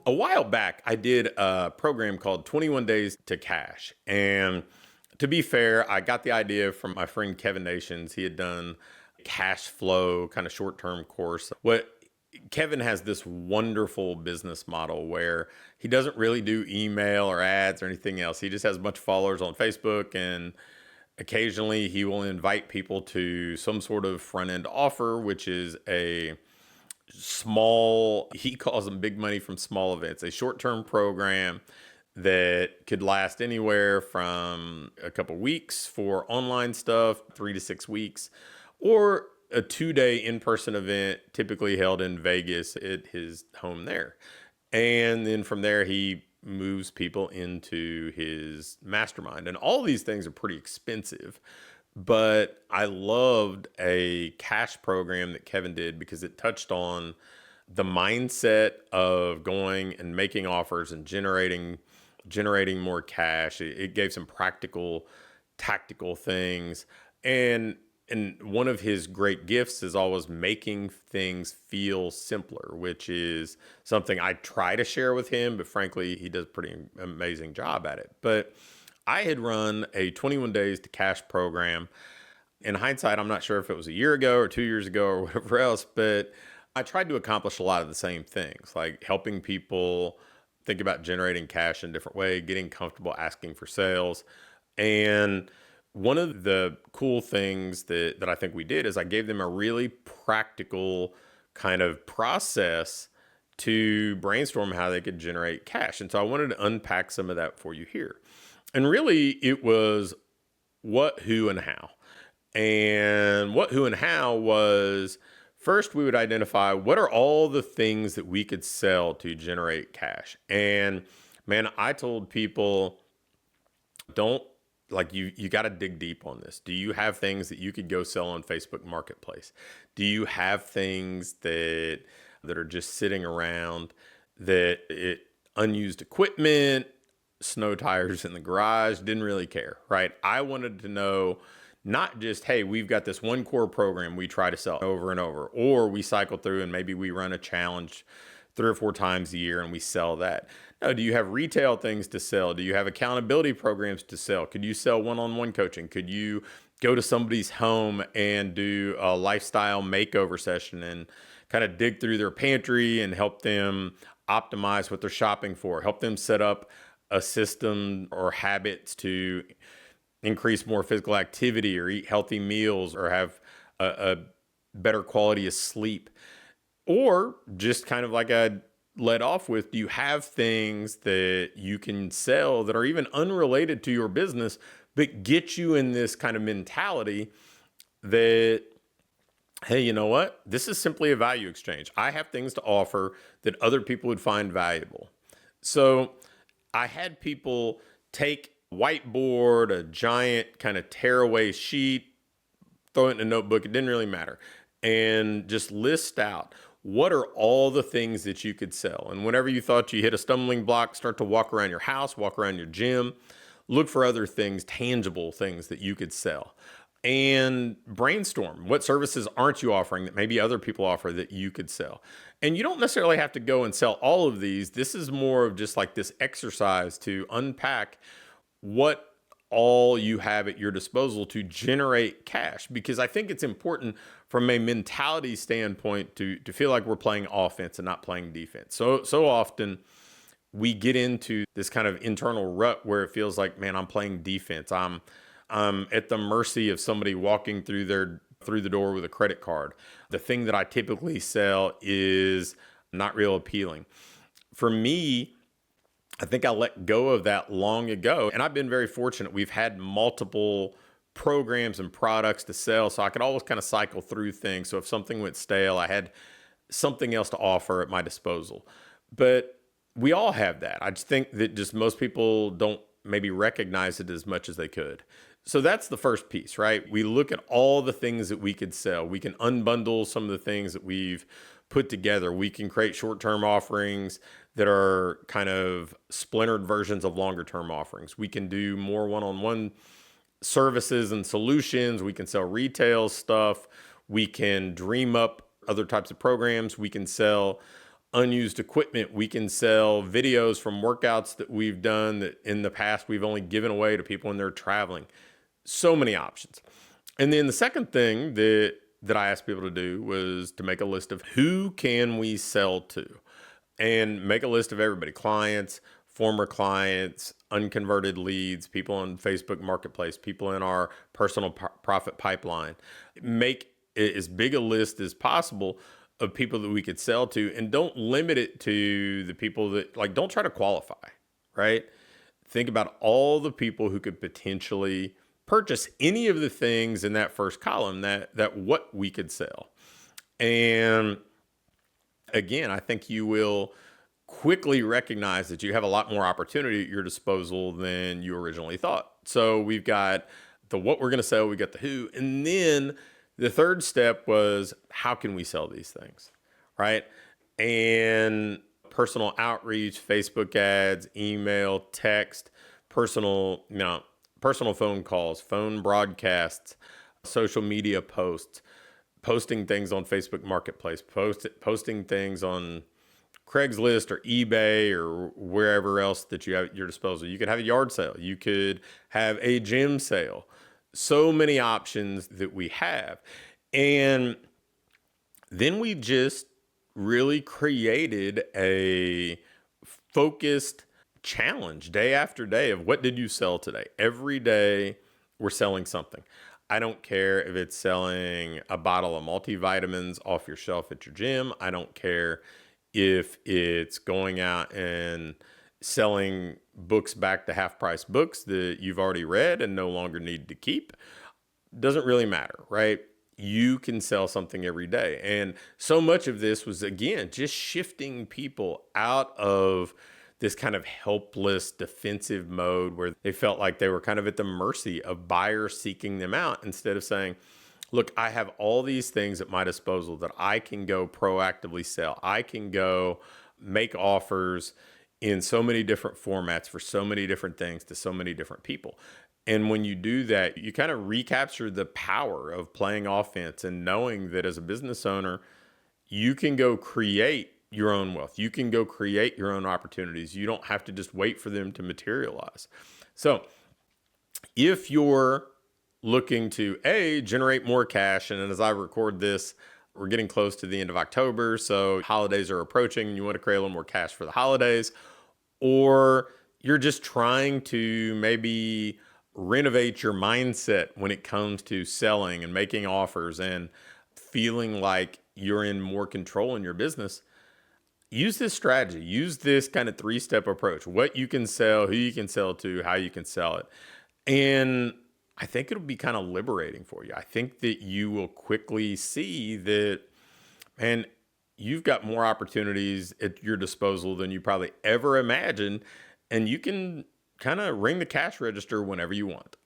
A while back, I did a program called 21 Days to Cash. And to be fair, I got the idea from my friend Kevin Nations. He had done cash flow kind of short-term course. What Kevin has this wonderful business model where he doesn't really do email or ads or anything else. He just has a bunch of followers on Facebook, and occasionally he will invite people to some sort of front end offer, which is a small, he calls them big money from small events, a short term program that could last anywhere from a couple weeks for online stuff, 3 to 6 weeks, or a 2 day in person event, typically held in Vegas at his home there. And then from there, he moves people into his mastermind. And all these things are pretty expensive. But I loved a cash program that Kevin did because it touched on the mindset of going and making offers and generating more cash. It gave some practical, tactical things. And one of his great gifts is always making things feel simpler, which is something I try to share with him, but frankly, he does a pretty amazing job at it. But I had run a 21 days to cash program. In hindsight, I'm not sure if it was a year ago or 2 years ago or whatever else, but I tried to accomplish a lot of the same things, like helping people think about generating cash in a different way, getting comfortable asking for sales. And one of the cool things that I think we did is I gave them a really practical kind of process to brainstorm how they could generate cash. And so I wanted to unpack some of that for you here. And really, it was what, who, and how. And what, who, and how was first we would identify what are all the things that we could sell to generate cash. And man, I told people, don't like you got to dig deep on this. Do you have things that you could go sell on Facebook Marketplace? Do you have things that are just sitting around, that unused equipment, snow tires in the garage, didn't really care, right? I wanted to know not just, hey, we've got this one core program we try to sell over and over, or we cycle through and maybe we run a challenge 3 or 4 times a year and we sell that. No, do you have retail things to sell? Do you have accountability programs to sell? Could you sell one-on-one coaching? Could you go to somebody's home and do a lifestyle makeover session and kind of dig through their pantry and help them optimize what they're shopping for, help them set up a system or habits to increase more physical activity or eat healthy meals or have a better quality of sleep? Or just kind of like I led off with, do you have things that you can sell that are even unrelated to your business, but get you in this kind of mentality that, hey, you know what? This is simply a value exchange. I have things to offer that other people would find valuable. So I had people take whiteboard, a giant kind of tearaway sheet, throw it in a notebook. It didn't really matter. And just list out, what are all the things that you could sell? And whenever you thought you hit a stumbling block, start to walk around your house, walk around your gym, look for other things, tangible things that you could sell. And brainstorm, what services aren't you offering that maybe other people offer that you could sell? And you don't necessarily have to go and sell all of these. This is more of just like this exercise to unpack what all you have at your disposal to generate cash, because I think it's important from a mentality standpoint to feel like we're playing offense and not playing defense. So often we get into this kind of internal rut where it feels like, man, I'm playing defense. I'm at the mercy of somebody walking through the door with a credit card. The thing that I typically sell is not real appealing. For me, I think I let go of that long ago. And I've been very fortunate. We've had multiple programs and products to sell, so I could always kind of cycle through things. So if something went stale, I had something else to offer at my disposal. But we all have that. I just think that just most people don't maybe recognize it as much as they could. So that's the first piece, right? We look at all the things that we could sell. We can unbundle some of the things that we've put together. We can create short-term offerings that are kind of splintered versions of longer-term offerings. We can do more one-on-one services and solutions. We can sell retail stuff. We can dream up other types of programs. We can sell unused equipment. We can sell videos from workouts that we've done that in the past we've only given away to people when they're traveling. So many options. And then the second thing that I asked people to do was to make a list of who can we sell to, and make a list of everybody: clients, former clients, unconverted leads, people on Facebook Marketplace, people in our personal profit pipeline. Make as big a list as possible of people that we could sell to, and don't limit it to the people that, like, don't try to qualify, right? Think about all the people who could potentially purchase any of the things in that first column that what we could sell. And again, I think you will quickly recognize that you have a lot more opportunity at your disposal than you originally thought. So we've got the what we're going to sell, we got the who, and then the third step was how can we sell these things, right? And personal outreach, Facebook ads, email, text, personal, personal phone calls, phone broadcasts, social media posts, posting things on Facebook Marketplace, posting things on Craigslist or eBay or wherever else that you have at your disposal. You could have a yard sale. You could have a gym sale. So many options that we have. And then we just really created a focused challenge day after day of what did you sell today? Every day we're selling something. I don't care if it's selling a bottle of multivitamins off your shelf at your gym. I don't care if it's going out and selling books back to half price books that you've already read and no longer need to keep. Doesn't really matter, right? You can sell something every day. And so much of this was, again, just shifting people out of this kind of helpless defensive mode where they felt like they were kind of at the mercy of buyers seeking them out, instead of saying, look, I have all these things at my disposal that I can go proactively sell. I can go make offers in so many different formats for so many different things to so many different people. And when you do that, you kind of recapture the power of playing offense and knowing that as a business owner, you can go create your own wealth. You can go create your own opportunities. You don't have to just wait for them to materialize. So if you're looking to generate more cash, and as I record this, we're getting close to the end of October, so holidays are approaching and you want to create a little more cash for the holidays, or you're just trying to maybe renovate your mindset when it comes to selling and making offers and feeling like you're in more control in your business, use this strategy. Use this kind of 3-step approach: what you can sell, who you can sell to, how you can sell it. And I think it'll be kind of liberating for you. I think that you will quickly see that, man, you've got more opportunities at your disposal than you probably ever imagined. And you can kind of ring the cash register whenever you want.